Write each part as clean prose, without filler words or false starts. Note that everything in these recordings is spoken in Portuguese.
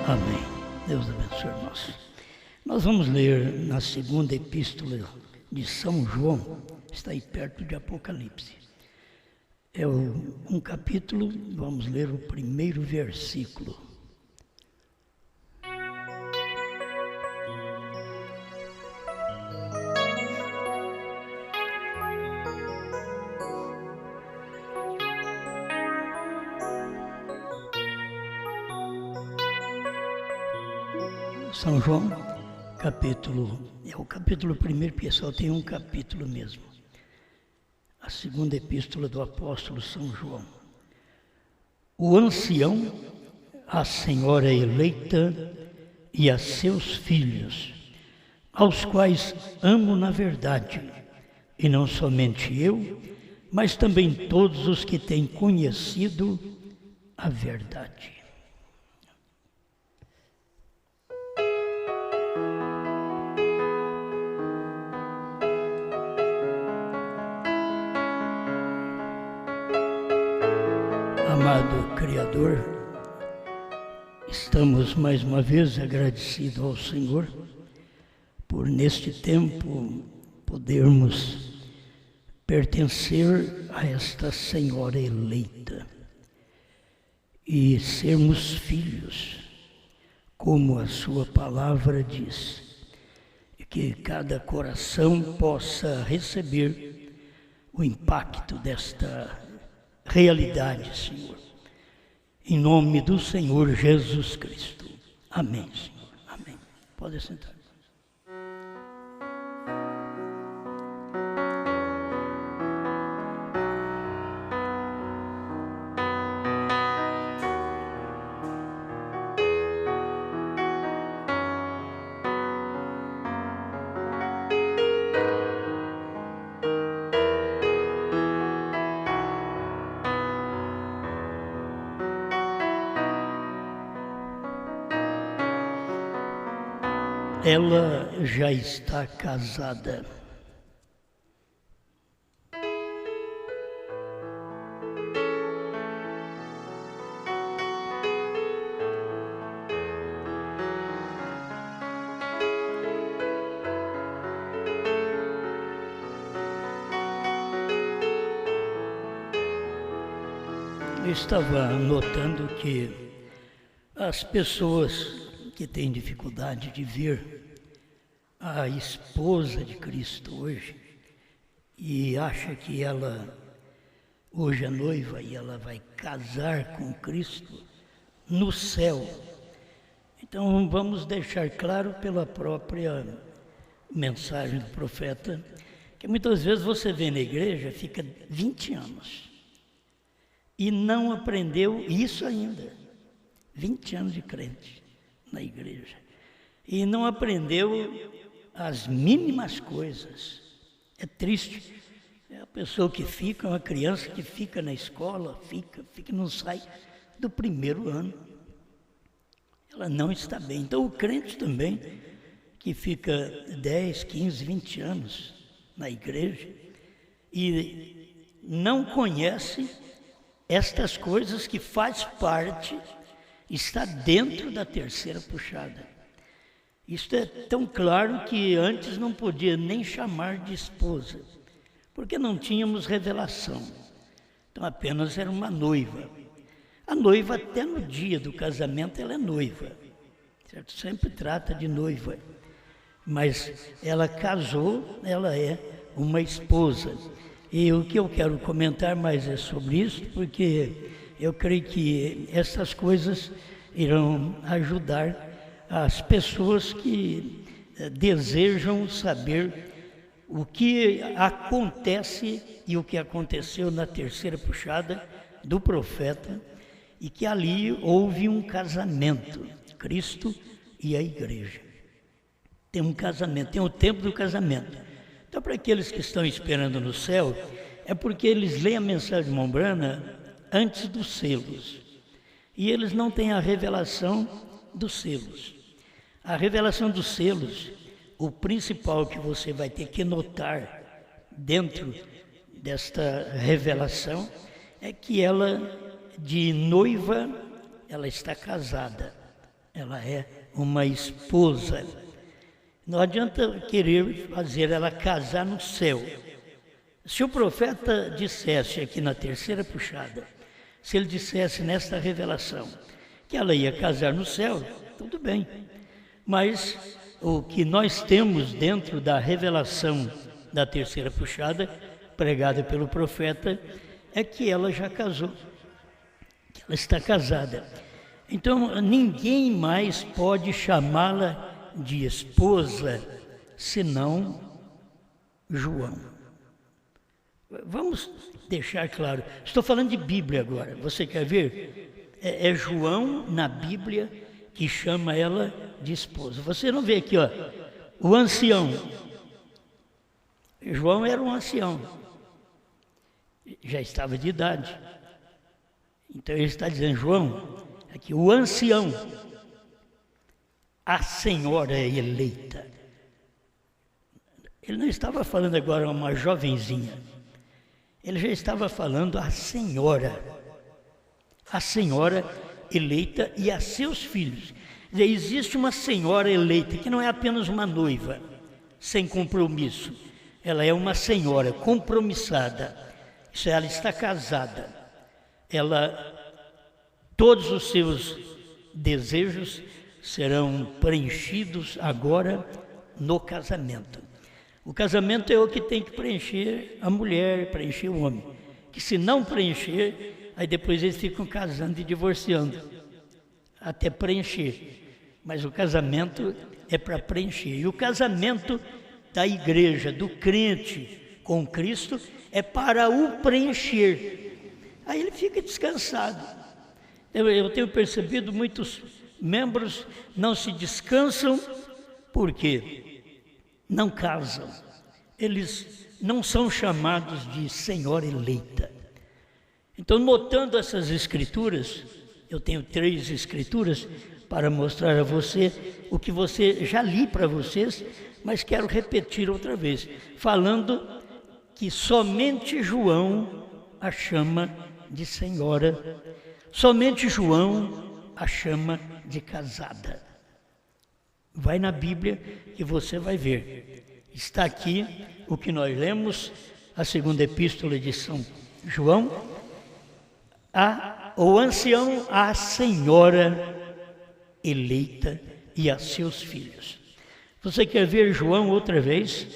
Amém. Deus abençoe, irmãos. Nós vamos ler na segunda epístola de São João, está aí perto de Apocalipse. É um capítulo, vamos ler o primeiro versículo. São João, é o capítulo primeiro, porque só tem um capítulo mesmo. A segunda epístola do apóstolo São João. O ancião, a senhora eleita e a seus filhos, aos quais amo na verdade, e não somente eu, mas também todos os que têm conhecido a verdade. Amado Criador, estamos mais uma vez agradecidos ao Senhor por neste tempo podermos pertencer a esta Senhora eleita e sermos filhos, como a sua palavra diz, e que cada coração possa receber o impacto desta realidade, Senhor. Em nome do Senhor Jesus Cristo. Amém, Senhor. Amém. Pode sentar. Ela já está casada. Eu estava notando que as pessoas que têm dificuldade de ver a esposa de Cristo hoje e acha que ela hoje é noiva e ela vai casar com Cristo no céu. Então vamos deixar claro pela própria mensagem do profeta que muitas vezes você vê na igreja, fica 20 anos e não aprendeu isso ainda. 20 anos de crente na igreja e não aprendeu as mínimas coisas. É triste. É a pessoa que fica, uma criança que fica na escola, fica, não sai do primeiro ano. Ela não está bem. Então o crente também, que fica 10, 15, 20 anos na igreja e não conhece estas coisas que faz parte, está dentro da terceira puxada. Isto é tão claro que antes não podia nem chamar de esposa, porque não tínhamos revelação. Então apenas era uma noiva. A noiva até no dia do casamento ela é noiva, certo? Sempre trata de noiva. Mas ela casou, ela é uma esposa. E o que eu quero comentar mais é sobre isso, porque eu creio que essas coisas irão ajudar as pessoas que desejam saber o que acontece e o que aconteceu na terceira puxada do profeta, e que ali houve um casamento, Cristo e a igreja. Tem um casamento, tem o tempo do casamento. Então, para aqueles que estão esperando no céu, é porque eles leem a mensagem de Mombrana antes dos selos. E eles não têm a revelação dos selos. A revelação dos selos, o principal que você vai ter que notar dentro desta revelação é que ela, de noiva, ela está casada. ela é uma esposa. Não adianta querer fazer ela casar no céu. Se o profeta dissesse aqui na terceira puxada, se ele dissesse nesta revelação que ela ia casar no céu, tudo bem. Mas o que nós temos dentro da revelação da terceira puxada, pregada pelo profeta, é que ela já casou, que ela está casada. Então, ninguém mais pode chamá-la de esposa, senão João. Vamos deixar claro, estou falando de Bíblia agora, você quer ver? É João na Bíblia que chama ela de esposa. Você não vê aqui, ó, o ancião. João era um ancião, já estava de idade. Então ele está dizendo, João, aqui o ancião, a senhora eleita. Ele não estava falando agora uma jovenzinha, ele já estava falando a senhora eleita e a seus filhos. Existe uma senhora eleita que não é apenas uma noiva sem compromisso, ela é uma senhora compromissada. Isso, ela está casada. Todos os seus desejos serão preenchidos agora no casamento. O casamento é o que tem que preencher a mulher, preencher o homem. Que se não preencher, aí depois eles ficam casando e divorciando, até preencher. Mas o casamento é para preencher. E o casamento da igreja, do crente com Cristo, é para o preencher. Aí ele fica descansado. Eu tenho percebido muitos membros não se descansam porque não casam. Eles não são chamados de senhora eleita. Então, notando essas escrituras, eu tenho 3 escrituras para mostrar a você o que você já li para vocês, mas quero repetir outra vez, falando que somente João a chama de senhora, somente João a chama de casada. Vai na Bíblia que você vai ver. Está aqui o que nós lemos, a segunda epístola de São João, o ancião, a senhora eleita e a seus filhos. Você quer ver João outra vez?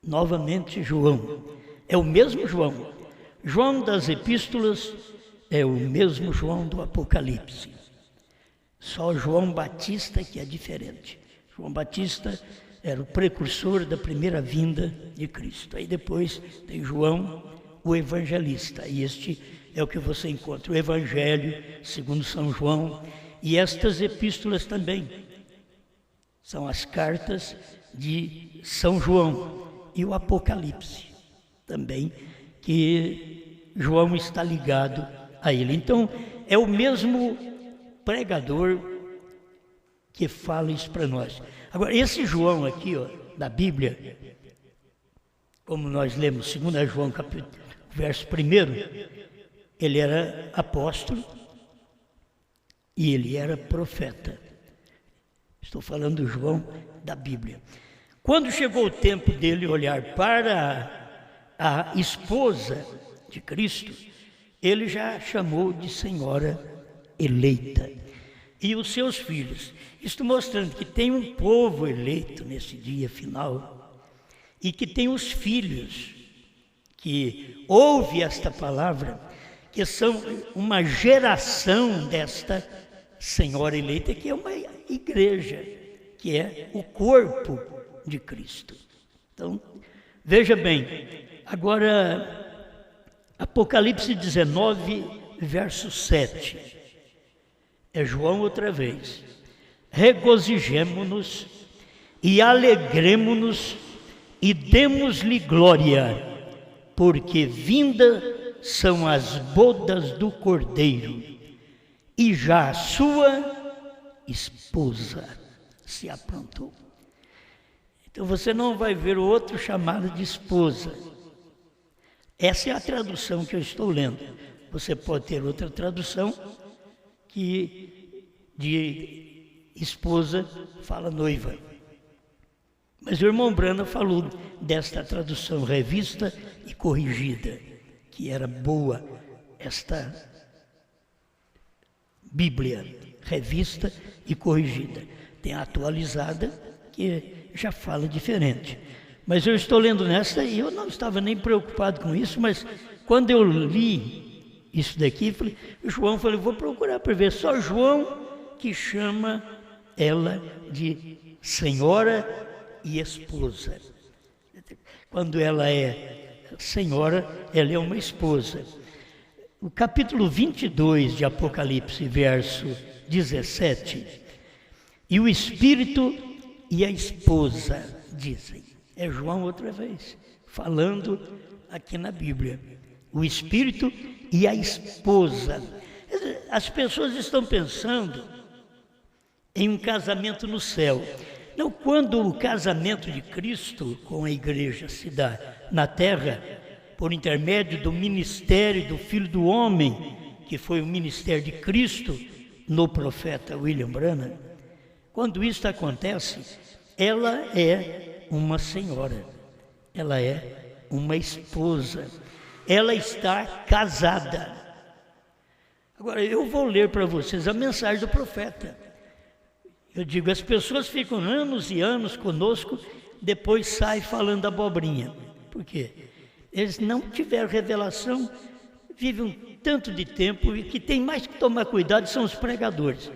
Novamente João. É o mesmo João. João das epístolas é o mesmo João do Apocalipse. Só João Batista que é diferente. João Batista era o precursor da primeira vinda de Cristo. Aí depois tem João, o evangelista. E este é o que você encontra, o Evangelho segundo São João. E estas epístolas também são as cartas de São João e o Apocalipse também, que João está ligado a ele. Então, é o mesmo pregador que fala isso para nós. Agora, esse João aqui, ó, da Bíblia, como nós lemos 2 João, capítulo, verso 1, ele era apóstolo e ele era profeta. Estou falando do João da Bíblia. Quando chegou o tempo dele olhar para a esposa de Cristo, ele já chamou de senhora eleita. E os seus filhos. Isto mostrando que tem um povo eleito nesse dia final e que tem os filhos que ouve esta palavra, que são uma geração desta senhora eleita, que é uma igreja, que é o corpo de Cristo. Então, veja bem, agora, Apocalipse 19, verso 7. É João outra vez. Regozijemo-nos e alegremo-nos e demos-lhe glória, porque vinda são as bodas do Cordeiro, e já a sua esposa se aprontou. Então você não vai ver o outro chamado de esposa. Essa é a tradução que eu estou lendo. Você pode ter outra tradução que de esposa fala noiva. Mas o irmão Brana falou desta tradução revista e corrigida, que era boa esta Bíblia, revista e corrigida. Tem a atualizada, que já fala diferente. Mas eu estou lendo nesta e eu não estava nem preocupado com isso, mas quando eu li isso daqui, falei, João, vou procurar para ver. Só João que chama ela de senhora e esposa. Quando ela é senhora, ela é uma esposa. O capítulo 22 de Apocalipse, verso 17, e o Espírito e a esposa dizem. É João outra vez, falando aqui na Bíblia. O Espírito e a esposa. As pessoas estão pensando em um casamento no céu. Não, quando o casamento de Cristo com a igreja se dá na terra, por intermédio do ministério do Filho do Homem, que foi o ministério de Cristo no profeta William Branham, quando isso acontece, ela é uma senhora, ela é uma esposa, ela está casada. Agora, eu vou ler para vocês a mensagem do profeta. Eu digo, as pessoas ficam anos e anos conosco, depois saem falando abobrinha. Por quê? Eles não tiveram revelação, vivem um tanto de tempo, e que tem mais que tomar cuidado são os pregadores.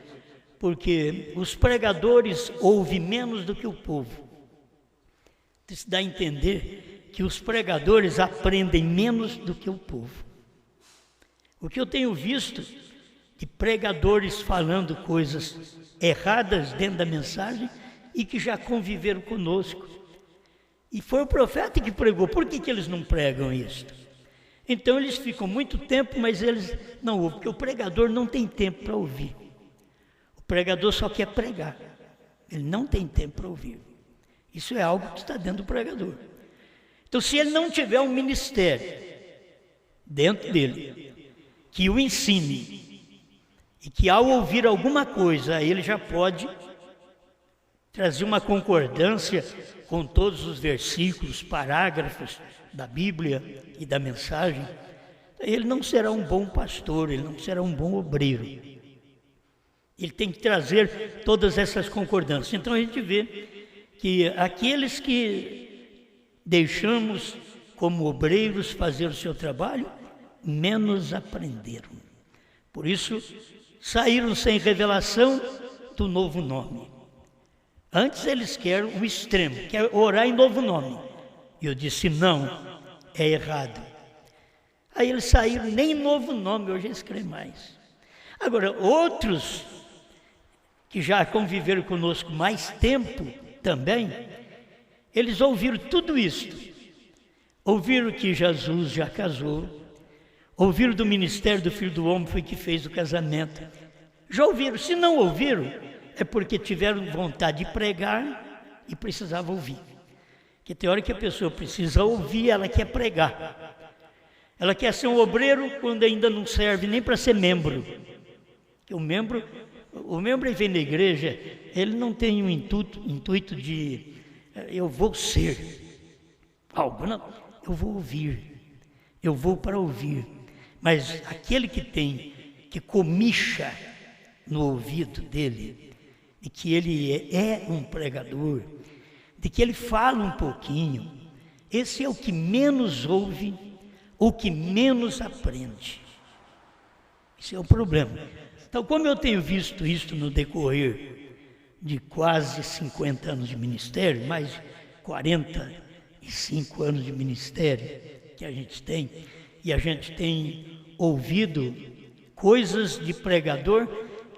Porque os pregadores ouvem menos do que o povo. Isso dá a entender que os pregadores aprendem menos do que o povo. O que eu tenho visto de pregadores falando coisas erradas dentro da mensagem e que já conviveram conosco. E foi o profeta que pregou. Por que eles não pregam isso? Então eles ficam muito tempo, mas eles não ouvem, porque o pregador não tem tempo para ouvir. O pregador só quer pregar. Ele não tem tempo para ouvir. Isso é algo que está dentro do pregador. Então, se ele não tiver um ministério dentro dele, que o ensine, e que ao ouvir alguma coisa, ele já pode trazer uma concordância com todos os versículos, parágrafos da Bíblia e da mensagem, ele não será um bom pastor, ele não será um bom obreiro. Ele tem que trazer todas essas concordâncias. Então a gente vê que aqueles que deixamos como obreiros fazer o seu trabalho, menos aprenderam. Por isso, saíram sem revelação do novo nome. Antes eles querem o extremo, quer orar em novo nome. E eu disse, não, é errado. Aí eles saíram, nem novo nome, hoje eles creem mais. Agora, outros que já conviveram conosco mais tempo também, eles ouviram tudo isso. Ouviram que Jesus já casou, ouviram do ministério do Filho do Homem, foi que fez o casamento. Já ouviram, se não ouviram, é porque tiveram vontade de pregar e precisavam ouvir. Porque tem hora que a pessoa precisa ouvir, ela quer pregar. Ela quer ser um obreiro quando ainda não serve nem para ser membro. O membro vem na igreja, ele não tem um intuito de eu vou ser algo, não, eu vou ouvir, eu vou para ouvir. Mas aquele que comicha no ouvido dele, de que ele é um pregador, de que ele fala um pouquinho, esse é o que menos ouve, ou que menos aprende. Esse é o problema. Então, como eu tenho visto isso no decorrer de quase 50 anos de ministério, mais 45 anos de ministério que a gente tem, e a gente tem ouvido coisas de pregador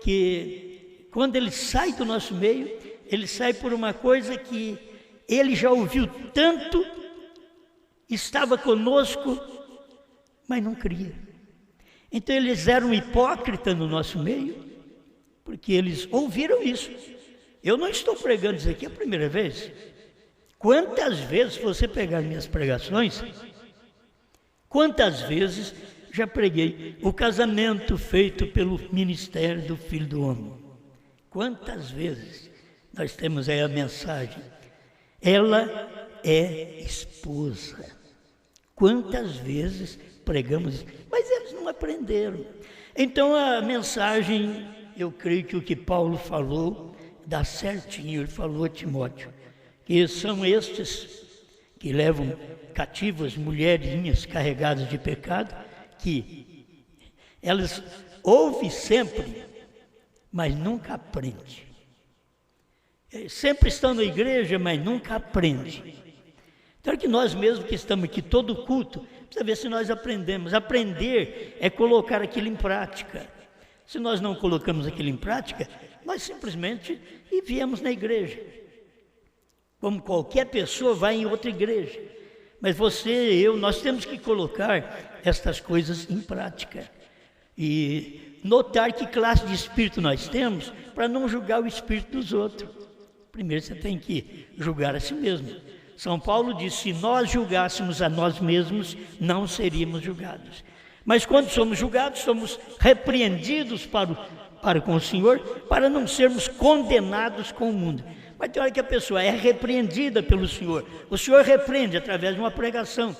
que, quando ele sai do nosso meio, ele sai por uma coisa que ele já ouviu tanto, estava conosco, mas não cria. Então eles eram hipócritas no nosso meio, porque eles ouviram isso. Eu não estou pregando isso aqui a primeira vez. Quantas vezes você pegar minhas pregações, quantas vezes já preguei o casamento feito pelo ministério do Filho do Homem. Quantas vezes nós temos aí a mensagem? Ela é esposa. Quantas vezes pregamos isso? Mas eles não aprenderam. Então a mensagem, eu creio que o que Paulo falou dá certinho. Ele falou a Timóteo, que são estes que levam cativas mulherinhas carregadas de pecado, que elas ouvem sempre, mas nunca aprendem. Sempre estão na igreja, mas nunca aprendem. Então é que nós mesmos que estamos aqui todo culto, precisa ver se nós aprendemos. Aprender é colocar aquilo em prática. Se nós não colocamos aquilo em prática, nós simplesmente viemos na igreja. Como qualquer pessoa vai em outra igreja. Mas você e eu, nós temos que colocar estas coisas em prática. E notar que classe de espírito nós temos para não julgar o espírito dos outros. Primeiro você tem que julgar a si mesmo. São Paulo diz, se nós julgássemos a nós mesmos, não seríamos julgados. Mas quando somos julgados, somos repreendidos para com o Senhor, para não sermos condenados com o mundo. Mas tem hora que a pessoa é repreendida pelo Senhor. O Senhor repreende através de uma pregação.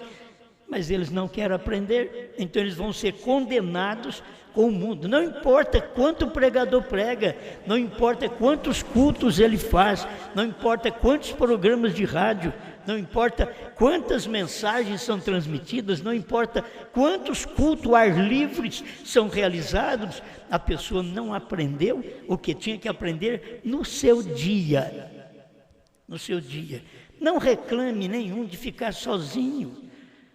Mas eles não querem aprender, então eles vão ser condenados com o mundo. Não importa quanto o pregador prega, não importa quantos cultos ele faz, não importa quantos programas de rádio, não importa quantas mensagens são transmitidas, não importa quantos cultos ao ar livre são realizados, a pessoa não aprendeu o que tinha que aprender no seu dia. No seu dia. Não reclame nenhum de ficar sozinho.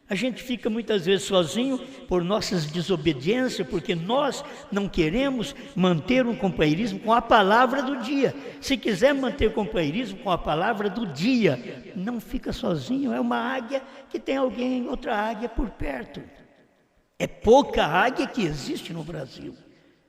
A gente fica muitas vezes sozinho por nossas desobediências, porque nós não queremos manter um companheirismo com a palavra do dia. Se quiser manter companheirismo com a palavra do dia, não fica sozinho. É uma águia que tem alguém, outra águia por perto. É pouca águia que existe no Brasil.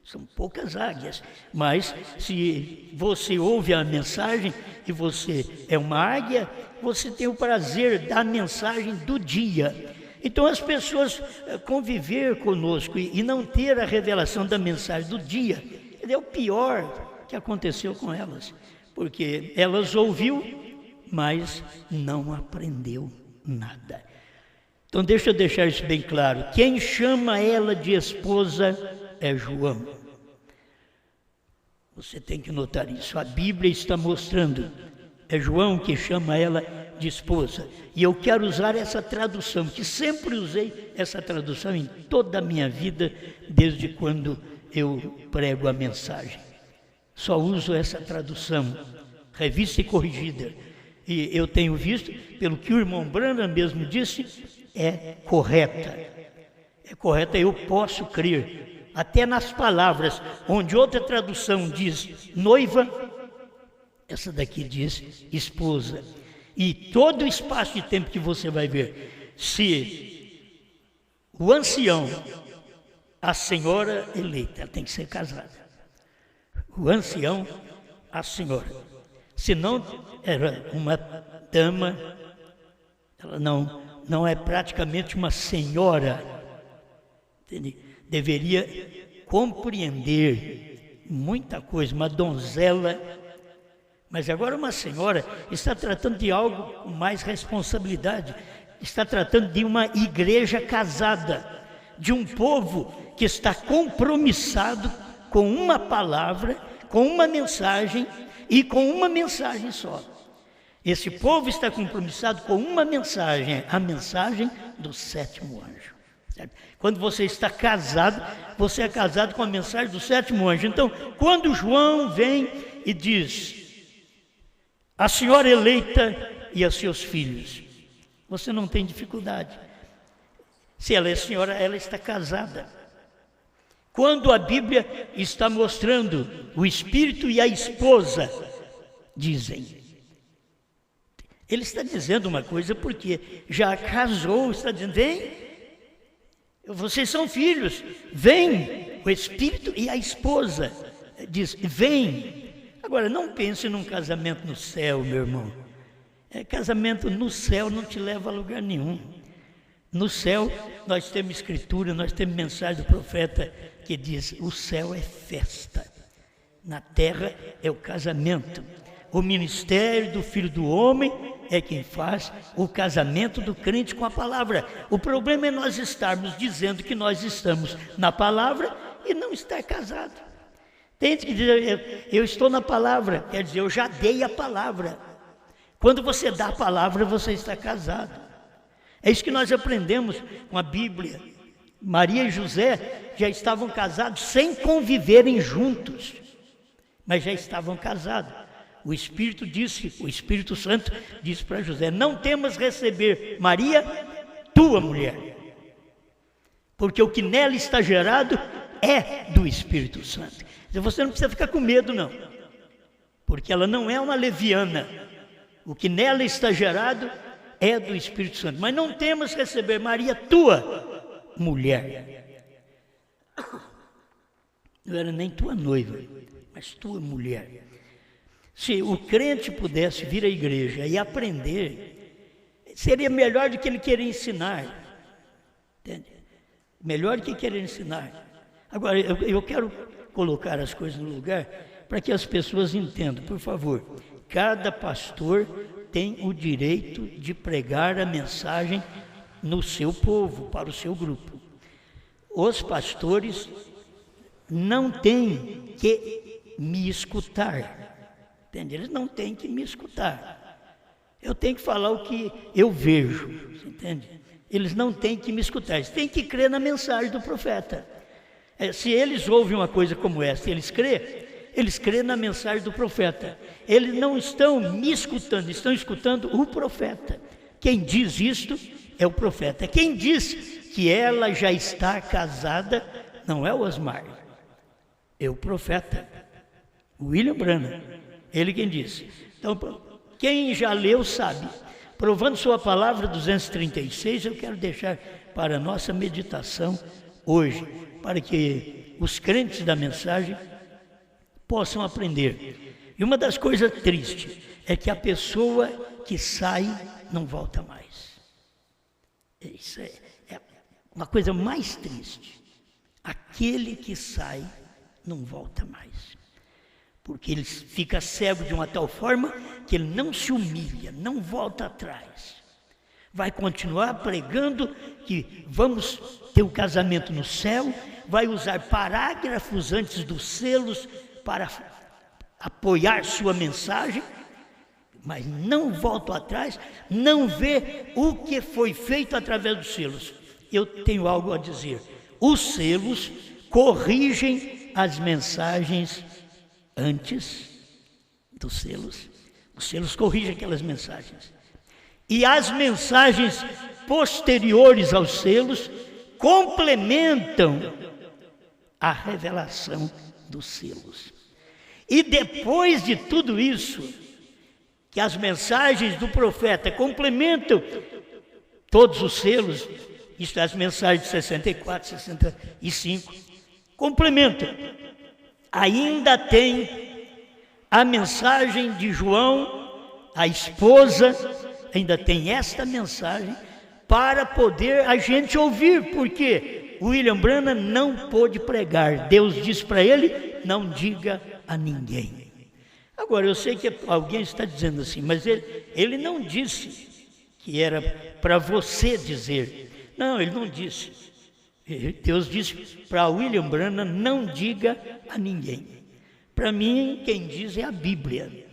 São poucas águias, mas se você ouve a mensagem e você é uma águia, você tem o prazer da mensagem do dia. Então as pessoas conviver conosco e não ter a revelação da mensagem do dia, é o pior que aconteceu com elas, porque elas ouviu, mas não aprendeu nada. Então deixa eu deixar isso bem claro, quem chama ela de esposa é João. Você tem que notar isso, a Bíblia está mostrando, é João que chama ela de esposa. E eu quero usar essa tradução, que sempre usei essa tradução em toda a minha vida, desde quando eu prego a mensagem. Só uso essa tradução, revista e corrigida. E eu tenho visto, pelo que o irmão Branham mesmo disse, é correta. É correta, eu posso crer. Até nas palavras, onde outra tradução diz noiva, essa daqui diz esposa. E todo o espaço de tempo que você vai ver, se o ancião, a senhora eleita, ela tem que ser casada. O ancião, a senhora. Se não era uma dama, ela não é praticamente uma senhora, entende? Deveria compreender muita coisa, uma donzela, mas agora uma senhora está tratando de algo com mais responsabilidade, está tratando de uma igreja casada, de um povo que está compromissado com uma palavra, com uma mensagem e com uma mensagem só. Esse povo está compromissado com uma mensagem, a mensagem do sétimo anjo. Quando você está casado, você é casado com a mensagem do sétimo anjo. Então, quando João vem e diz, a senhora eleita e a seus filhos, você não tem dificuldade. Se ela é senhora, ela está casada. Quando a Bíblia está mostrando o espírito e a esposa, dizem, ele está dizendo uma coisa porque já casou, está dizendo, vem, vocês são filhos, vem o espírito e a esposa, diz, vem. Agora, não pense num casamento no céu, meu irmão. Casamento no céu não te leva a lugar nenhum. No céu, nós temos escritura, nós temos mensagem do profeta que diz, o céu é festa. na terra é o casamento. O ministério do Filho do Homem é quem faz o casamento do crente com a palavra. O problema é nós estarmos dizendo que nós estamos na palavra e não estar casado. Tem que dizer, eu estou na palavra, quer dizer, eu já dei a palavra. Quando você dá a palavra, você está casado. É isso que nós aprendemos com a Bíblia. Maria e José já estavam casados sem conviverem juntos, mas já estavam casados. O Espírito Santo disse para José: não temas receber Maria, tua mulher, porque o que nela está gerado é do Espírito Santo. Você não precisa ficar com medo, não, porque ela não é uma leviana. O que nela está gerado é do Espírito Santo. Mas não temas receber Maria, tua mulher. Não era nem tua noiva, mas tua mulher. Se o crente pudesse vir à igreja e aprender, seria melhor do que ele querer ensinar. Entende? Melhor do que querer ensinar. Agora, eu quero colocar as coisas no lugar para que as pessoas entendam, por favor. Cada pastor tem o direito de pregar a mensagem no seu povo, para o seu grupo. Os pastores não têm que me escutar, entende? Eles não têm que me escutar. Eu tenho que falar o que eu vejo, entende? Eles não têm que me escutar, eles têm que crer na mensagem do profeta. Se eles ouvem uma coisa como essa, eles crêem na mensagem do profeta. Eles não estão me escutando, estão escutando o profeta. Quem diz isto é o profeta. Quem diz que ela já está casada não é o Osmar, é o profeta, William Branham. Ele quem diz. Então, quem já leu sabe. Provando sua palavra 236, eu quero deixar para a nossa meditação hoje, para que os crentes da mensagem possam aprender. E uma das coisas tristes é que a pessoa que sai não volta mais. Isso é uma coisa mais triste. Aquele que sai não volta mais. Porque ele fica cego de uma tal forma que ele não se humilha, não volta atrás. Vai continuar pregando que vamos ter o casamento no céu, vai usar parágrafos antes dos selos para apoiar sua mensagem, mas não volta atrás, não vê o que foi feito através dos selos. Eu tenho algo a dizer. Os selos corrigem as mensagens antes dos selos. Os selos corrigem aquelas mensagens. E as mensagens posteriores aos selos complementam a revelação dos selos. E depois de tudo isso, que as mensagens do profeta complementam todos os selos, isto é, as mensagens de 64, 65, complementam. Ainda tem a mensagem de João, a esposa, ainda tem esta mensagem para poder a gente ouvir, porque William Branham não pôde pregar. Deus disse para ele: não diga a ninguém. Agora, eu sei que alguém está dizendo assim, mas ele não disse que era para você dizer. Não, ele não disse. Deus disse para William Branham: não diga a ninguém. Para mim, quem diz é a Bíblia.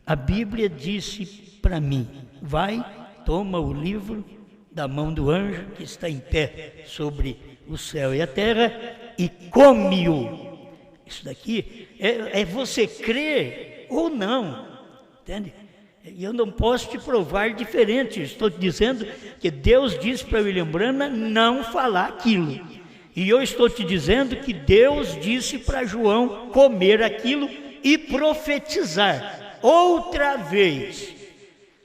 A Bíblia disse para mim: vai, toma o livro da mão do anjo que está em pé sobre o céu e a terra e come-o. Isso daqui é você crer ou não, entende? E eu não posso te provar diferente. Estou te dizendo que Deus disse para William Branham não falar aquilo. E eu estou te dizendo que Deus disse para João comer aquilo e profetizar outra vez.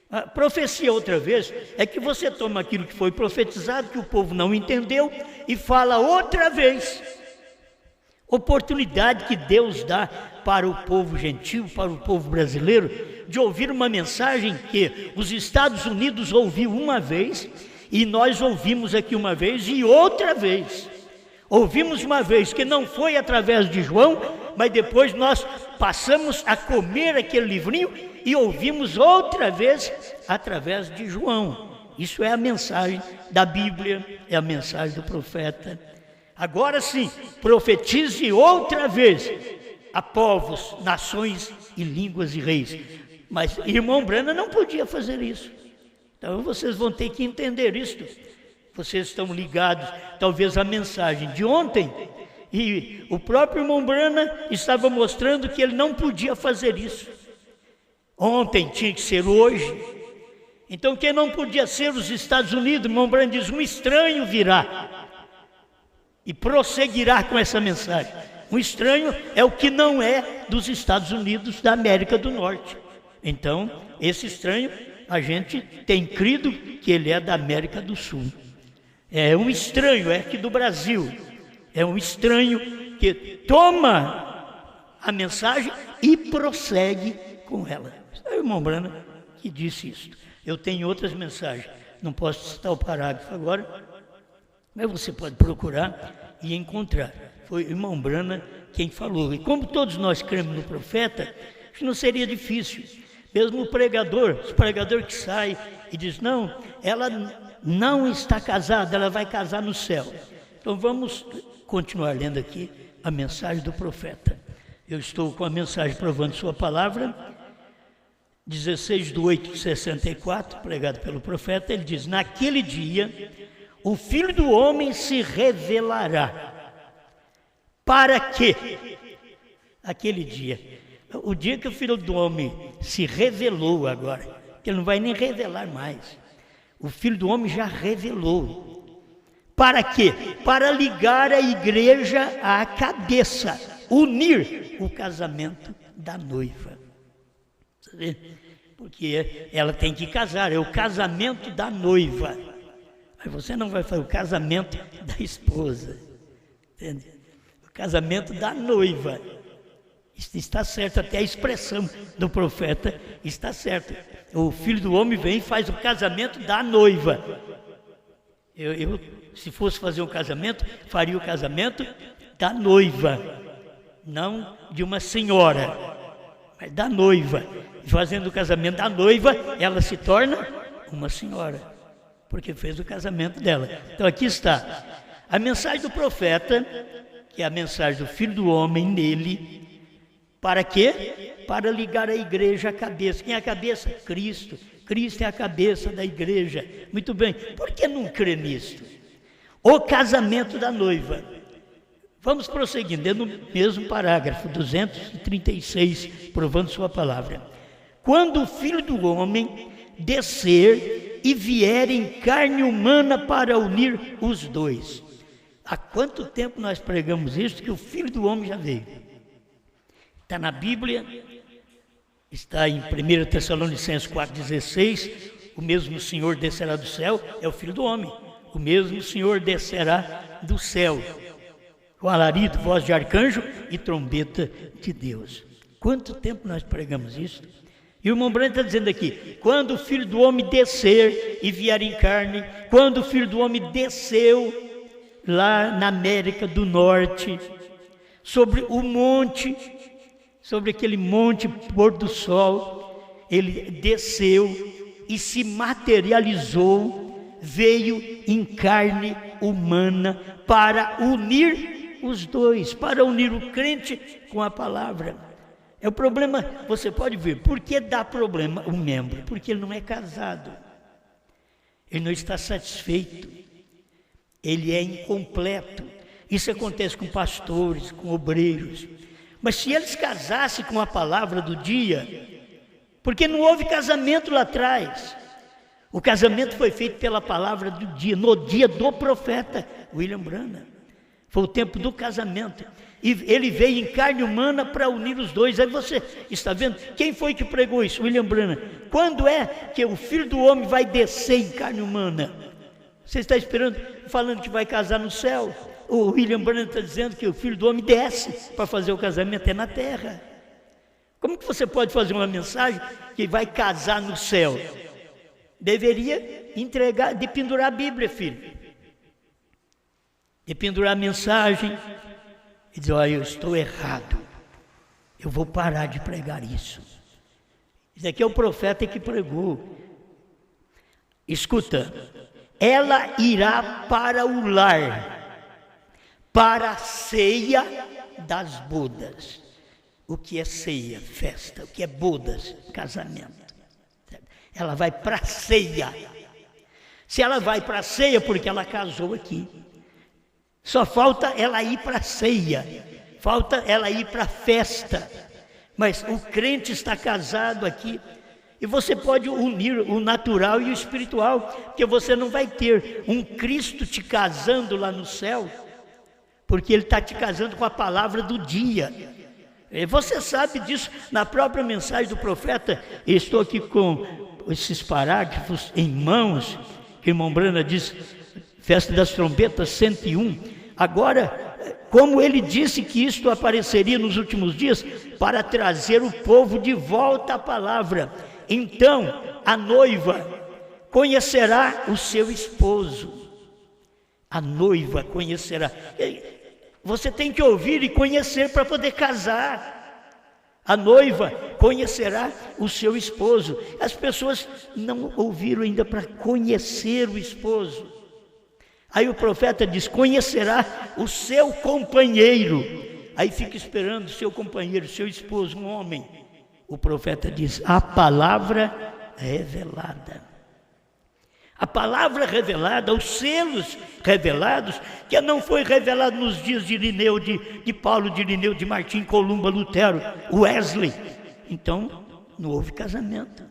A profecia outra vez é que você toma aquilo que foi profetizado, que o povo não entendeu, e fala outra vez. Oportunidade que Deus dá para o povo gentil, para o povo brasileiro, de ouvir uma mensagem que os Estados Unidos ouviu uma vez, e nós ouvimos aqui uma vez e outra vez. Ouvimos uma vez que não foi através de João, mas depois nós passamos a comer aquele livrinho e ouvimos outra vez através de João. Isso é a mensagem da Bíblia, é a mensagem do profeta. Agora sim, profetize outra vez a povos, nações e línguas e reis. Mas irmão Branham não podia fazer isso. Então vocês vão ter que entender isto. Vocês estão ligados talvez à mensagem de ontem, e o próprio irmão Branham estava mostrando que ele não podia fazer isso. Ontem tinha que ser hoje. Então quem não podia ser os Estados Unidos, irmão Branham diz, um estranho virá e prosseguirá com essa mensagem. Um estranho é o que não é dos Estados Unidos da América do Norte. Então, esse estranho, a gente tem crido que ele é da América do Sul. É um estranho, é aqui do Brasil. É um estranho que toma a mensagem e prossegue com ela. É o irmão Branham que disse isso. Eu tenho outras mensagens, não posso citar o parágrafo agora, mas você pode procurar e encontrar. Foi o irmão Branham quem falou. E como todos nós cremos no profeta, isso não seria difícil. Mesmo o pregador que sai e diz, não, ela não está casada, ela vai casar no céu. Então vamos continuar lendo aqui a mensagem do profeta. Eu estou com a mensagem provando sua palavra, 16/8/64, pregado pelo profeta. Ele diz, naquele dia, o Filho do Homem se revelará. Para quê? Aquele dia. O dia que o Filho do Homem se revelou agora, que ele não vai nem revelar mais. O Filho do Homem já revelou. Para quê? Para ligar a igreja à cabeça, unir o casamento da noiva. Porque ela tem que casar, é o casamento da noiva. Mas você não vai fazer o casamento da esposa. Entende? O casamento da noiva. Está certo, até a expressão do profeta está certa. O Filho do Homem vem e faz o casamento da noiva. Eu, se fosse fazer um casamento, faria o casamento da noiva, não de uma senhora, mas da noiva. Fazendo o casamento da noiva, ela se torna uma senhora, porque fez o casamento dela. Então aqui está a mensagem do profeta, que é a mensagem do Filho do Homem nele. Para quê? Para ligar a igreja à cabeça. Quem é a cabeça? Cristo. Cristo é a cabeça da igreja. Muito bem. Por que não crê nisto? O casamento da noiva. Vamos prosseguindo, dentro do mesmo parágrafo, 236, provando sua palavra. Quando o Filho do Homem descer e vier em carne humana para unir os dois. Há quanto tempo nós pregamos isso, que o Filho do Homem já veio? Está na Bíblia, está em 1 Tessalonicenses 4,16, o mesmo Senhor descerá do céu, é o Filho do Homem. O mesmo Senhor descerá do céu, com alarido, voz de arcanjo e trombeta de Deus. Quanto tempo nós pregamos isso? E o irmão Branham está dizendo aqui, quando o Filho do Homem descer e vier em carne, quando o Filho do Homem desceu lá na América do Norte, sobre o monte, sobre aquele monte pôr do sol, ele desceu e se materializou, veio em carne humana para unir os dois, para unir o crente com a palavra. É o problema, você pode ver, por que dá problema o membro? Porque ele não é casado, ele não está satisfeito, ele é incompleto. Isso acontece com pastores, com obreiros. Mas se eles casassem com a palavra do dia, porque não houve casamento lá atrás. O casamento foi feito pela palavra do dia, no dia do profeta William Branham. Foi o tempo do casamento. E ele veio em carne humana para unir os dois. Aí você está vendo? Quem foi que pregou isso? William Branham. Quando é que o Filho do Homem vai descer em carne humana? Você está esperando, falando que vai casar no céu? O William Branham está dizendo que o Filho do Homem desce para fazer o casamento é na terra. Como que você pode fazer uma mensagem que vai casar no céu? Deveria entregar, de pendurar a Bíblia, filho. De pendurar a mensagem e dizer, olha, eu estou errado. eu vou parar de pregar isso. Isso aqui é o profeta que pregou. Escuta, ela irá para o lar, para a ceia das bodas. O que é ceia? Festa. O que é bodas? Casamento. Ela vai para a ceia. Se ela vai para a ceia, porque ela casou aqui. Só falta ela ir para a ceia. Falta ela ir para a festa. Mas o crente está casado aqui. E você pode unir o natural e o espiritual. Porque você não vai ter um Cristo te casando lá no céu. Porque Ele está te casando com a palavra do dia. E você sabe disso na própria mensagem do profeta. Eu estou aqui com esses parágrafos em mãos. Que o irmão Brana diz, Festa das Trombetas 101. Agora, como ele disse que isto apareceria nos últimos dias, para trazer o povo de volta à palavra. Então, a noiva conhecerá o seu esposo. A noiva conhecerá. Você tem que ouvir e conhecer para poder casar. A noiva conhecerá o seu esposo. As pessoas não ouviram ainda para conhecer o esposo. Aí o profeta diz, conhecerá o seu companheiro. Aí fica esperando o seu companheiro, seu esposo, um homem. O profeta diz, a palavra revelada. A palavra revelada, os selos revelados, que não foi revelado nos dias de Irineu, de Paulo, de Irineu, de Martim, Columba, Lutero, Wesley. Então, não houve casamento.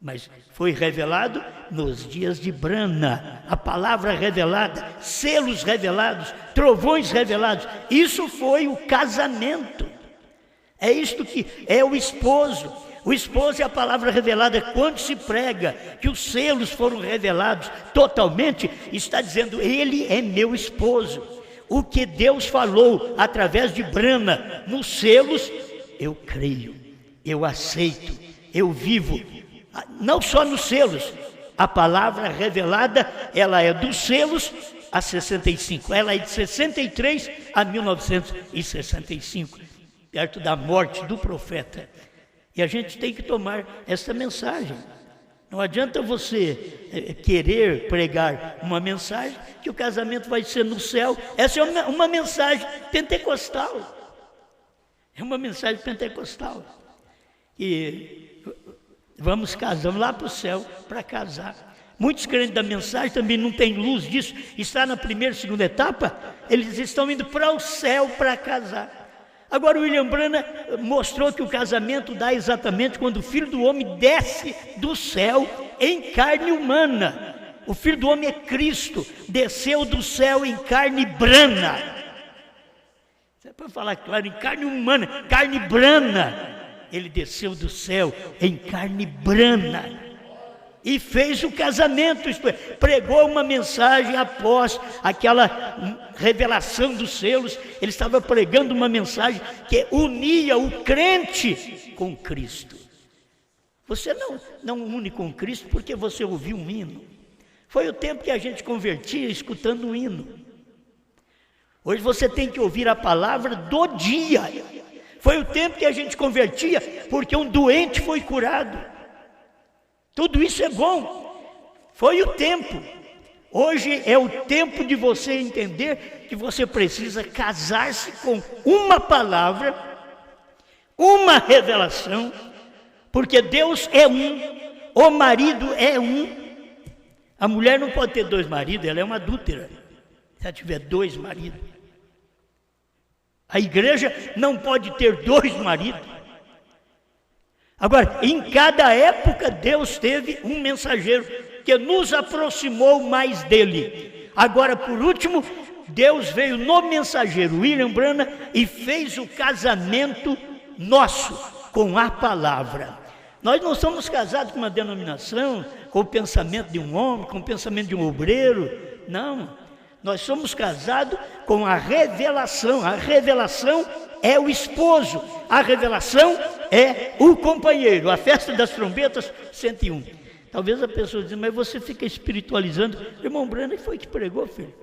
Mas foi revelado nos dias de Brana. A palavra revelada, selos revelados, trovões revelados. Isso foi o casamento. É isto que é o esposo. O esposo é a palavra revelada. Quando se prega que os selos foram revelados totalmente, está dizendo, ele é meu esposo. O que Deus falou através de Brana nos selos, eu creio, eu aceito, eu vivo. Não só nos selos, a palavra revelada, ela é dos selos a 65, ela é de 63 a 1965, perto da morte do profeta. E a gente tem que tomar essa mensagem. Não adianta você querer pregar uma mensagem que o casamento vai ser no céu. Essa é uma mensagem pentecostal. É uma mensagem pentecostal. E vamos casar, vamos lá para o céu para casar. Muitos crentes da mensagem também não têm luz disso. Está na primeira e segunda etapa, eles estão indo para o céu para casar. Agora o William Brana mostrou que o casamento dá exatamente quando o Filho do Homem desce do céu em carne humana. O Filho do Homem é Cristo, desceu do céu em carne brana. É para falar claro, em carne humana, carne brana. Ele desceu do céu em carne brana. E fez o casamento, pregou uma mensagem após aquela revelação dos selos. Ele estava pregando uma mensagem que unia o crente com Cristo. Você não une com Cristo porque você ouviu um hino. Foi o tempo que a gente convertia escutando um hino. Hoje você tem que ouvir a palavra do dia. Foi o tempo que a gente convertia porque um doente foi curado. Tudo isso é bom. Foi o tempo. Hoje é o tempo de você entender que você precisa casar-se com uma palavra, uma revelação, porque Deus é um, o marido é um. A mulher não pode ter dois maridos, ela é uma adúltera. Se ela tiver dois maridos. A igreja não pode ter dois maridos. Agora, em cada época, Deus teve um mensageiro que nos aproximou mais dele. Agora, por último, Deus veio no mensageiro, William Brana, e fez o casamento nosso com a palavra. Nós não somos casados com uma denominação, com o pensamento de um homem, com o pensamento de um obreiro. Não, nós somos casados com a revelação. A revelação é o esposo, a revelação é o companheiro. A Festa das Trombetas 101. Talvez a pessoa diga, mas você fica espiritualizando. Irmão Brana foi que pregou, filho.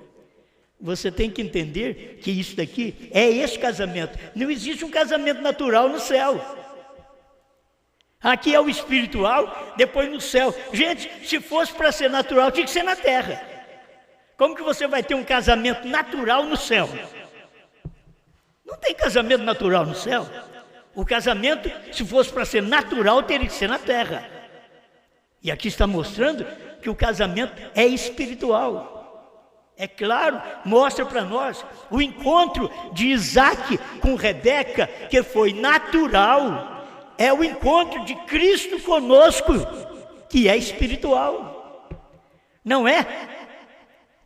Você tem que entender que isso daqui é esse casamento. Não existe um casamento natural no céu. Aqui é o espiritual, depois no céu. Gente, se fosse para ser natural, tinha que ser na terra. Como que você vai ter um casamento natural no céu? Não tem casamento natural no céu. O casamento, se fosse para ser natural, teria que ser na terra. E aqui está mostrando que o casamento é espiritual. É claro, mostra para nós o encontro de Isaac com Rebeca, que foi natural. É o encontro de Cristo conosco, que é espiritual. Não é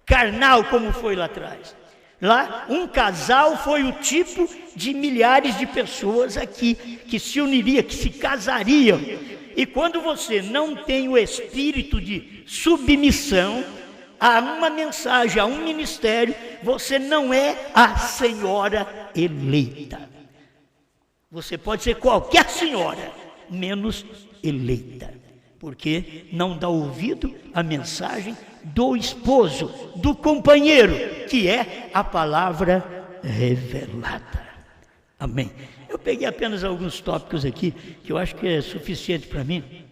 carnal como foi lá atrás. Lá, um casal foi o tipo de milhares de pessoas aqui que se uniria, que se casariam. E quando você não tem o espírito de submissão a uma mensagem, a um ministério, você não é a senhora eleita. Você pode ser qualquer senhora, menos eleita, porque não dá ouvido à mensagem do esposo, do companheiro, que é a palavra revelada. Amém. Eu peguei apenas alguns tópicos aqui, que eu acho que é suficiente para mim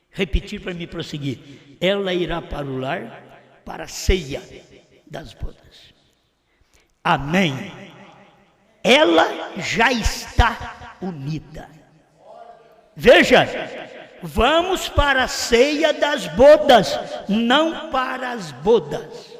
repetir para me prosseguir. Ela irá para o lar, para a ceia das bodas. Amém. Ela já está unida. Veja, vamos para a ceia das bodas, não para as bodas.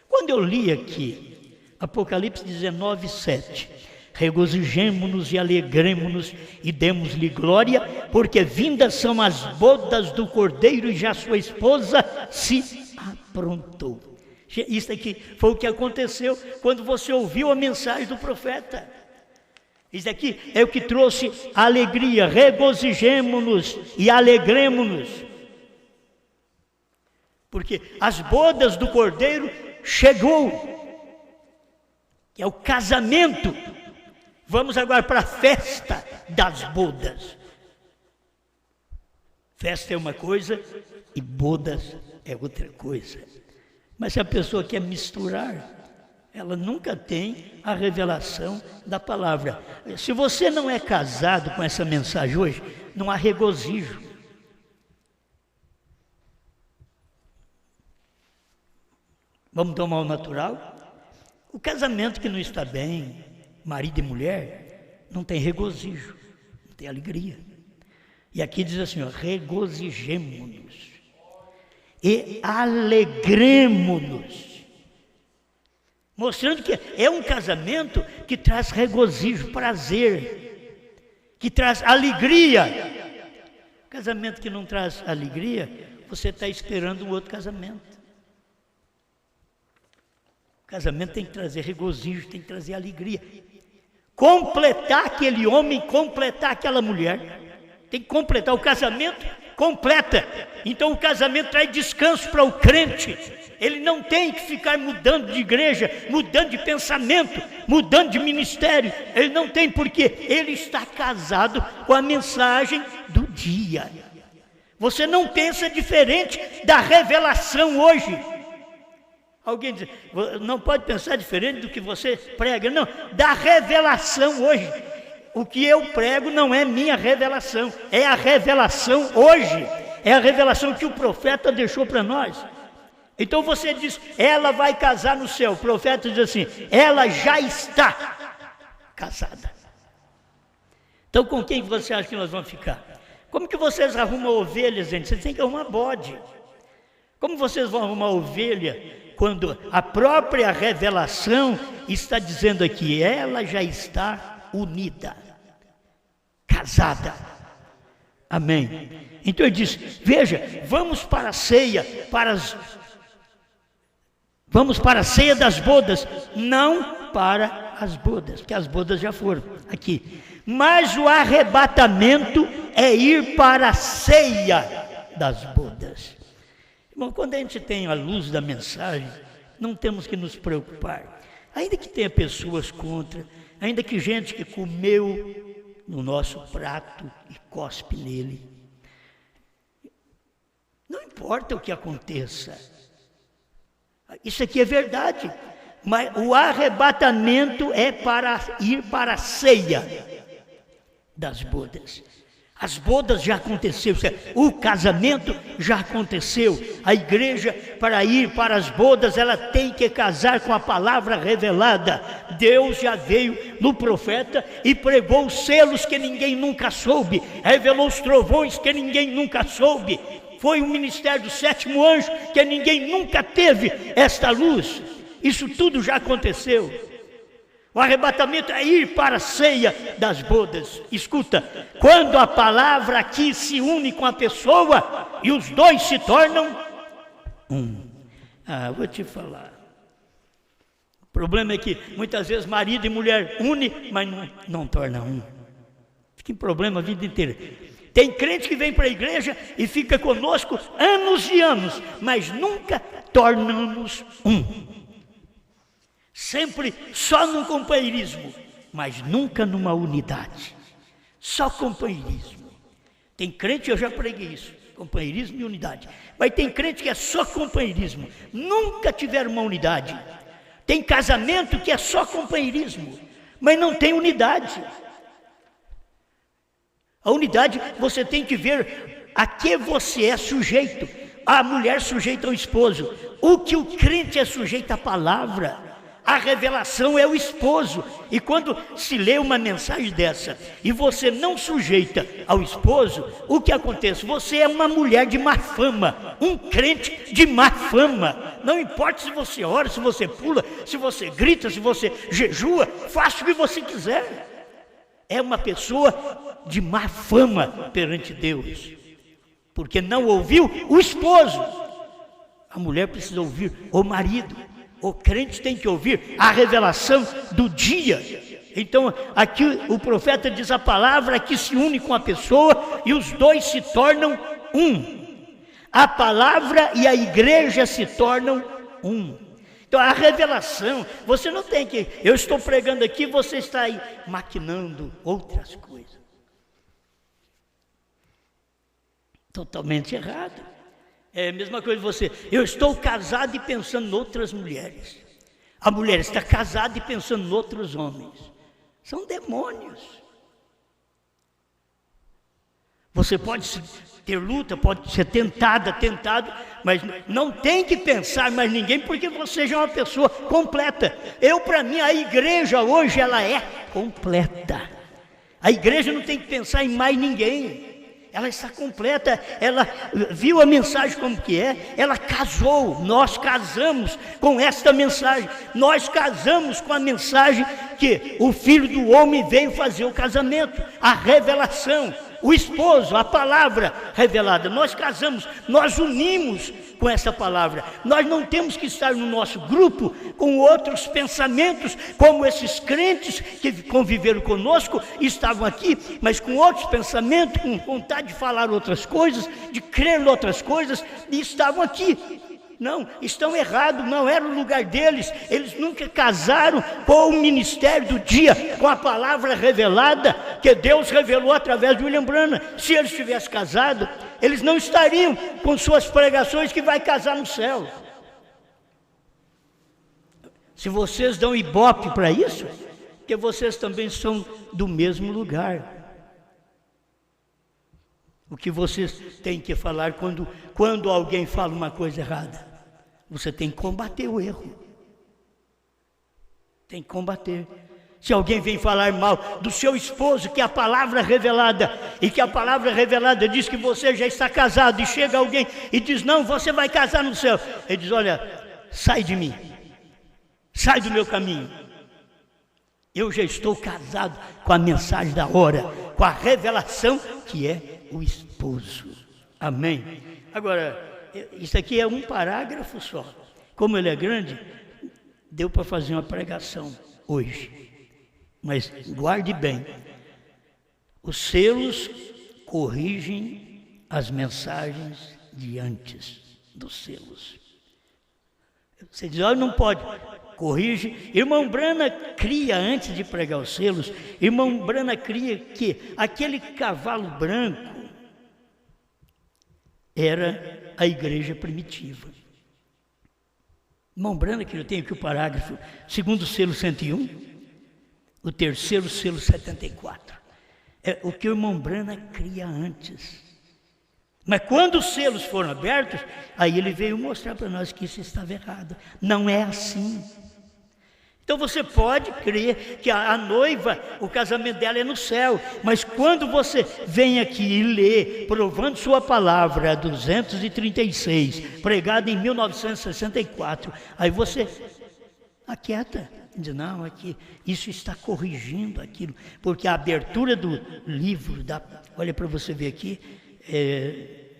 Quando eu li aqui, Apocalipse 19, 7, regozijemo-nos e alegremo-nos e demos-lhe glória, porque vindas são as bodas do Cordeiro e já sua esposa se aprontou. Isso aqui foi o que aconteceu quando você ouviu a mensagem do profeta. Isso aqui é o que trouxe alegria, regozijemo-nos e alegremo-nos. Porque as bodas do Cordeiro chegou, que é o casamento. Vamos agora para a festa das bodas. Festa é uma coisa e bodas é outra coisa. Mas se a pessoa quer misturar, ela nunca tem a revelação da palavra. Se você não é casado com essa mensagem hoje, não há regozijo. Vamos tomar o natural? O casamento que não está bem, marido e mulher, não tem regozijo, não tem alegria. E aqui diz assim, ó, regozijemo-nos e alegremo-nos. Mostrando que é um casamento que traz regozijo, prazer, que traz alegria. Casamento que não traz alegria, você está esperando um outro casamento. Casamento tem que trazer regozijo, tem que trazer alegria. Completar aquele homem, completar aquela mulher. Tem que completar o casamento, completa. Então o casamento traz descanso para o crente. Ele não tem que ficar mudando de igreja, mudando de pensamento, mudando de ministério. Ele não tem, porque ele está casado com a mensagem do dia. Você não pensa diferente da revelação hoje. Alguém diz, não pode pensar diferente do que você prega. Não, da revelação hoje. O que eu prego não é minha revelação, é a revelação hoje. É a revelação que o profeta deixou para nós. Então você diz, ela vai casar no céu. O profeta diz assim, ela já está casada. Então com quem você acha que nós vamos ficar? Como que vocês arrumam ovelhas, gente? Vocês têm que arrumar bode. Como vocês vão arrumar ovelha quando a própria revelação está dizendo aqui, ela já está unida, casada. Amém. Então ele diz, veja, vamos para a ceia, vamos para a ceia das bodas, não para as bodas, porque as bodas já foram aqui. Mas o arrebatamento é ir para a ceia das bodas. Irmão, quando a gente tem a luz da mensagem, não temos que nos preocupar. Ainda que tenha pessoas contra, ainda que gente que comeu no nosso prato e cospe nele. Não importa o que aconteça. Isso aqui é verdade. Mas o arrebatamento é para ir para a ceia das bodas. As bodas já aconteceram, o casamento já aconteceu. A igreja, para ir para as bodas, ela tem que casar com a palavra revelada. Deus já veio no profeta e pregou os selos que ninguém nunca soube, revelou os trovões que ninguém nunca soube. Foi o ministério do sétimo anjo que ninguém nunca teve esta luz. Isso tudo já aconteceu. O arrebatamento é ir para a ceia das bodas. Escuta, quando a palavra aqui se une com a pessoa e os dois se tornam um. Vou te falar. O problema é que muitas vezes marido e mulher une, mas não torna um. Fica em problema a vida inteira. Tem crente que vem para a igreja e fica conosco anos e anos, mas nunca tornamos um. Sempre só num companheirismo, mas nunca numa unidade. Só companheirismo. Tem crente, eu já preguei isso, companheirismo e unidade. Mas tem crente que é só companheirismo, nunca tiveram uma unidade. Tem casamento que é só companheirismo, mas não tem unidade. A unidade, você tem que ver a que você é sujeito. A mulher sujeita ao esposo. O que o crente é sujeito à palavra. A revelação é o esposo. E quando se lê uma mensagem dessa e você não sujeita ao esposo, o que acontece? Você é uma mulher de má fama, um crente de má fama. Não importa se você ora, se você pula, se você grita, se você jejua, faça o que você quiser. É uma pessoa de má fama perante Deus, porque não ouviu o esposo. A mulher precisa ouvir o marido. O crente tem que ouvir a revelação do dia. Então, aqui o profeta diz a palavra que se une com a pessoa e os dois se tornam um. A palavra e a igreja se tornam um. Então, a revelação, você não tem que... Eu estou pregando aqui, você está aí maquinando outras coisas. Totalmente errado. É a mesma coisa de você. Eu estou casado e pensando em outras mulheres. A mulher está casada e pensando em outros homens. São demônios. Você pode ter luta, pode ser tentado, mas não tem que pensar mais ninguém, porque você já é uma pessoa completa. Para mim, a igreja hoje, ela é completa. A igreja não tem que pensar em mais ninguém. Ela está completa, ela viu a mensagem como que é, ela casou, nós casamos com esta mensagem, nós casamos com a mensagem que o Filho do Homem veio fazer o casamento, a revelação, o esposo, a palavra revelada. Nós casamos, nós unimos com essa palavra. Nós não temos que estar no nosso grupo com outros pensamentos, como esses crentes que conviveram conosco, estavam aqui, mas com outros pensamentos, com vontade de falar outras coisas, de crer em outras coisas, e estavam aqui. Não, estão errados, não era o lugar deles. Eles nunca casaram com o ministério do dia, com a palavra revelada que Deus revelou através de William Branham. Se eles tivessem casado, eles não estariam com suas pregações que vai casar no céu. Se vocês dão ibope para isso, porque vocês também são do mesmo lugar. O que vocês têm que falar quando alguém fala uma coisa errada? Você tem que combater o erro. Tem que combater. Se alguém vem falar mal do seu esposo, que é a palavra revelada, e que a palavra revelada diz que você já está casado, e chega alguém e diz, não, você vai casar no céu. Ele diz, olha, sai de mim. Sai do meu caminho. Eu já estou casado com a mensagem da hora, com a revelação que é o esposo. Amém? Agora, isso aqui é um parágrafo só. Como ele é grande, deu para fazer uma pregação hoje. Mas guarde bem, os selos corrigem as mensagens de antes dos selos. Você diz, olha, não pode. Corrige. Irmão Branham cria, antes de pregar os selos, irmão Branham cria que aquele cavalo branco era a igreja primitiva. Irmão Brana, que eu tenho aqui o parágrafo, segundo selo 101, o terceiro selo 74. É o que o irmão Brana cria antes. Mas quando os selos foram abertos, aí ele veio mostrar para nós que isso estava errado. Não é assim. Então você pode crer que a noiva, o casamento dela é no céu, mas quando você vem aqui e lê, provando sua palavra, 236, pregada em 1964, aí você aquieta, diz, não, aqui, isso está corrigindo aquilo, porque a abertura do livro, olha para você ver aqui,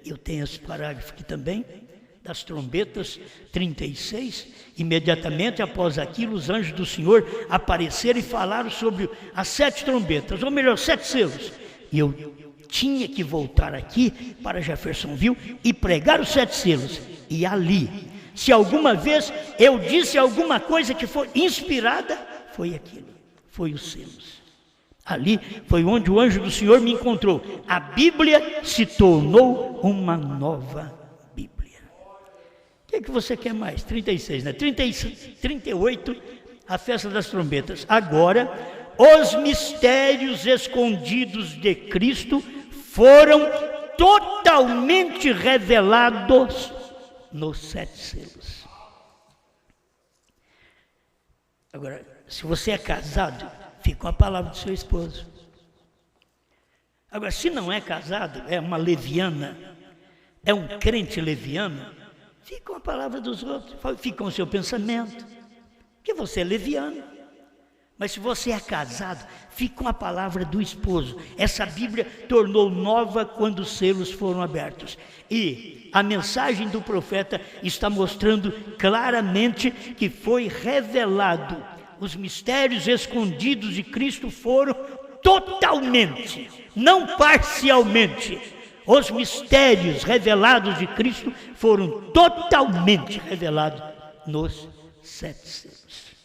eu tenho esse parágrafo aqui também, das trombetas 36, imediatamente após aquilo, os anjos do Senhor apareceram e falaram sobre as 7 trombetas, ou melhor, 7 selos. E eu tinha que voltar aqui para Jeffersonville e pregar os 7 selos. E ali, se alguma vez eu disse alguma coisa que foi inspirada, foi aquilo, foi os selos. Ali foi onde o anjo do Senhor me encontrou. A Bíblia se tornou uma nova Bíblia. O que você quer mais? 36, né? 38, a festa das trombetas. Agora, os mistérios escondidos de Cristo foram totalmente revelados nos 7 selos. Agora, se você é casado, fica com a palavra do seu esposo. Agora, se não é casado, é uma leviana, é um crente leviano, fica com a palavra dos outros, fica com o seu pensamento, porque você é leviano. Mas se você é casado, fica com a palavra do esposo. Essa Bíblia tornou nova quando os selos foram abertos. E a mensagem do profeta está mostrando claramente que foi revelado. Os mistérios escondidos de Cristo foram totalmente, não parcialmente. Os mistérios revelados de Cristo foram totalmente revelados nos 7 selos.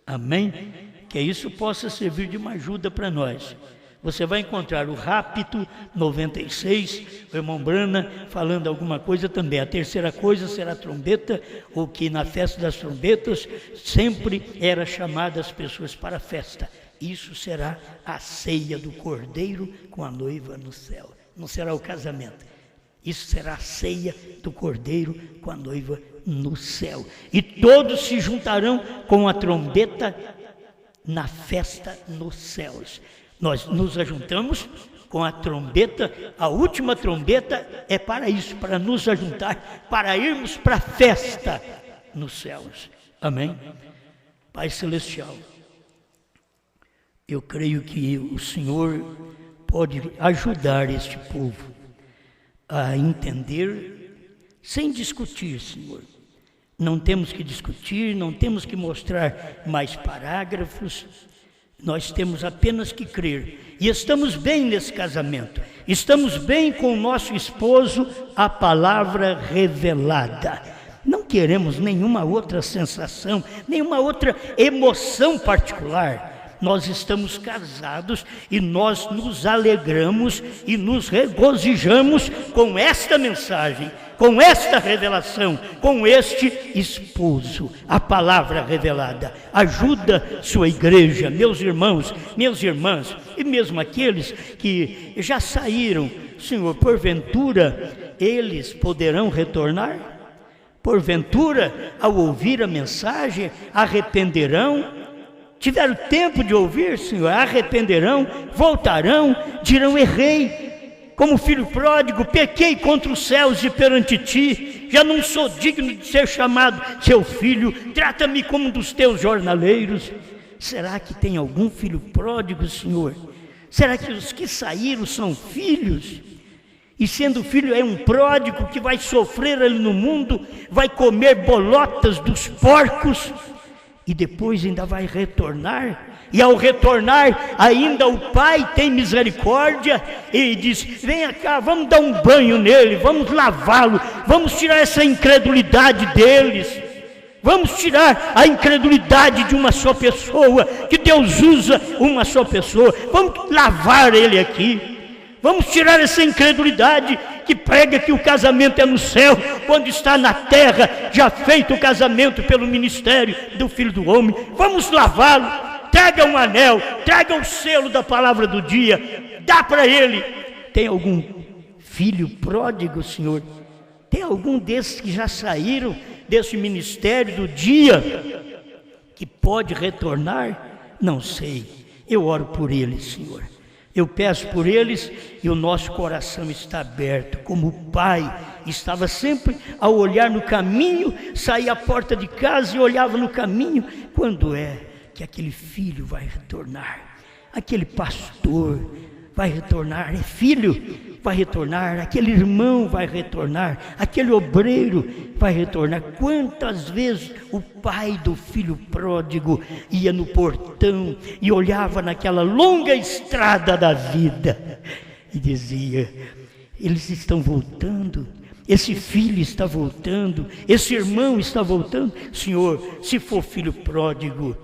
Amém? Que isso possa servir de uma ajuda para nós. Você vai encontrar o Rápito 96, o irmão Brana falando alguma coisa também. A terceira coisa será a trombeta, o que na festa das trombetas sempre era chamada as pessoas para a festa. Isso será a ceia do Cordeiro com a noiva no céu. Não será o casamento. Isso será a ceia do Cordeiro com a noiva no céu. E todos se juntarão com a trombeta na festa nos céus. Nós nos ajuntamos com a trombeta, a última trombeta é para isso, para nos ajuntar, para irmos para a festa nos céus. Amém? Pai Celestial, eu creio que o Senhor pode ajudar este povo a entender sem discutir, Senhor. Não temos que discutir, não temos que mostrar mais parágrafos, nós temos apenas que crer. E estamos bem nesse casamento, estamos bem com o nosso esposo, a palavra revelada. Não queremos nenhuma outra sensação, nenhuma outra emoção particular. Nós estamos casados e nós nos alegramos e nos regozijamos com esta mensagem, com esta revelação, com este esposo, a palavra revelada. Ajuda sua igreja, meus irmãos, minhas irmãs, e mesmo aqueles que já saíram, Senhor, porventura eles poderão retornar? Porventura, ao ouvir a mensagem, arrependerão? Tiveram tempo de ouvir, Senhor, arrependerão, voltarão, dirão, errei, como filho pródigo, pequei contra os céus e perante ti, já não sou digno de ser chamado seu filho, trata-me como um dos teus jornaleiros. Será que tem algum filho pródigo, Senhor? Será que os que saíram são filhos? E sendo filho é um pródigo que vai sofrer ali no mundo, vai comer bolotas dos porcos, e depois ainda vai retornar, e ao retornar ainda o pai tem misericórdia e diz, venha cá, vamos dar um banho nele, vamos lavá-lo, vamos tirar essa incredulidade deles, vamos tirar a incredulidade de uma só pessoa, que Deus usa uma só pessoa, vamos lavar ele aqui, vamos tirar essa incredulidade que prega que o casamento é no céu, quando está na terra, já feito o casamento pelo ministério do Filho do Homem. Vamos lavá-lo, traga um anel, traga o selo da palavra do dia, dá para ele. Tem algum filho pródigo, Senhor? Tem algum desses que já saíram desse ministério do dia, que pode retornar? Não sei, eu oro por eles, Senhor. Eu peço por eles e o nosso coração está aberto, como o pai estava sempre a olhar no caminho, saía à porta de casa e olhava no caminho, quando é que aquele filho vai retornar, aquele pastor vai retornar, é filho, vai retornar, aquele irmão vai retornar, aquele obreiro vai retornar. Quantas vezes o pai do filho pródigo ia no portão e olhava naquela longa estrada da vida e dizia: eles estão voltando, esse filho está voltando, esse irmão está voltando. Senhor, se for filho pródigo,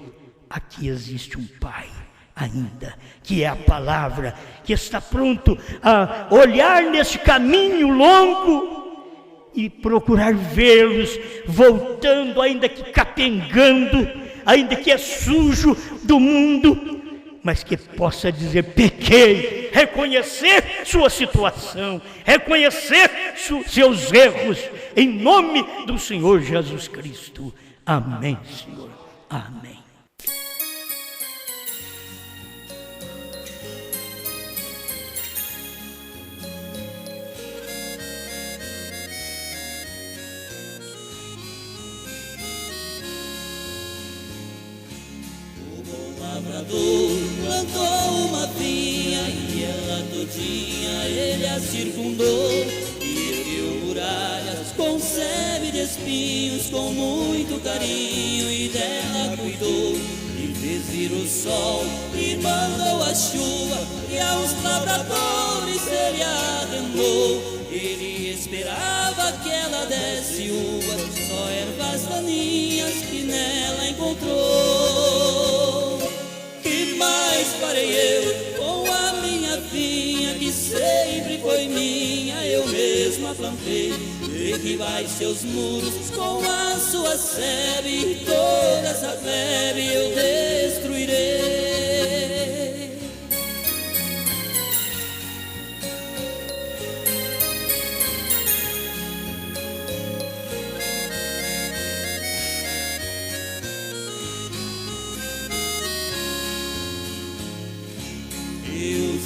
aqui existe um pai ainda, que é a palavra, que está pronto a olhar nesse caminho longo e procurar vê-los voltando, ainda que capengando, ainda que é sujo do mundo, mas que possa dizer: pequei, reconhecer sua situação, reconhecer seus erros, em nome do Senhor Jesus Cristo. Amém, Senhor. Amém. Plantou uma vinha e ela todinha ele a circundou, e ergueu muralhas com sebe de espinhos, com muito carinho, e dela cuidou, e fez vir o sol e mandou a chuva, e aos lavradores ele arrendou. Ele esperava que ela desse uvas, só ervas daninhas que nela encontrou. Que mais farei eu com a minha vinha, que sempre foi minha, eu mesma plantei? Derribai seus muros com a sua sebe, e toda essa plebe eu destruirei.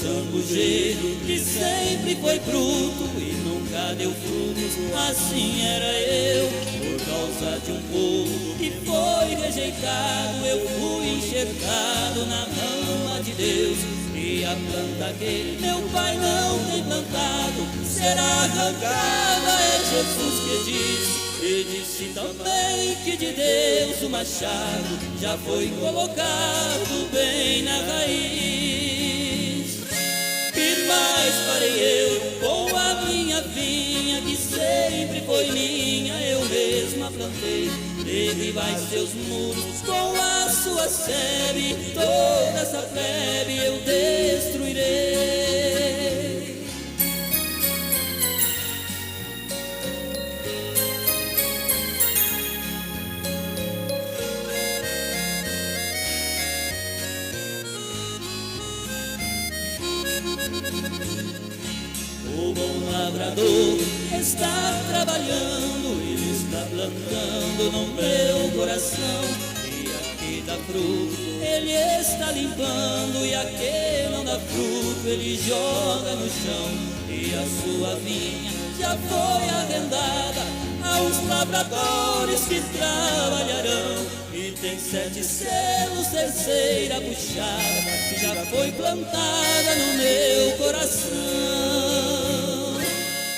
Zambujeiro que sempre foi bruto e nunca deu frutos, assim era eu. Por causa de um povo que foi rejeitado, eu fui enxertado na mão de Deus. E a planta que meu pai não tem plantado será arrancada, é Jesus que diz. E disse também que de Deus o machado já foi colocado bem na raiz. Que mais farei eu com a minha vinha, que sempre foi minha, eu mesma plantei? Derribai seus muros com a sua sebe, toda essa plebe eu destruirei. O bom lavrador está trabalhando, ele está plantando no meu coração. E aqui dá fruto, ele está limpando, e aquele não dá fruto, ele joga no chão. E a sua vinha já foi arrendada aos lavradores que trabalharão. E tem 7 selos, terceira puxada, que já foi plantada no meu coração.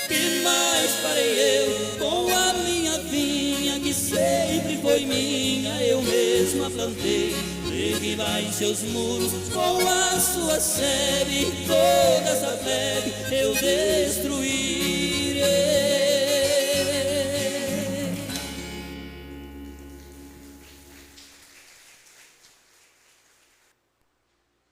Que mais farei eu com a minha vinha, que sempre foi minha, eu mesma plantei? Derribai em seus muros com a sua sebe, toda essa plebe eu destruí.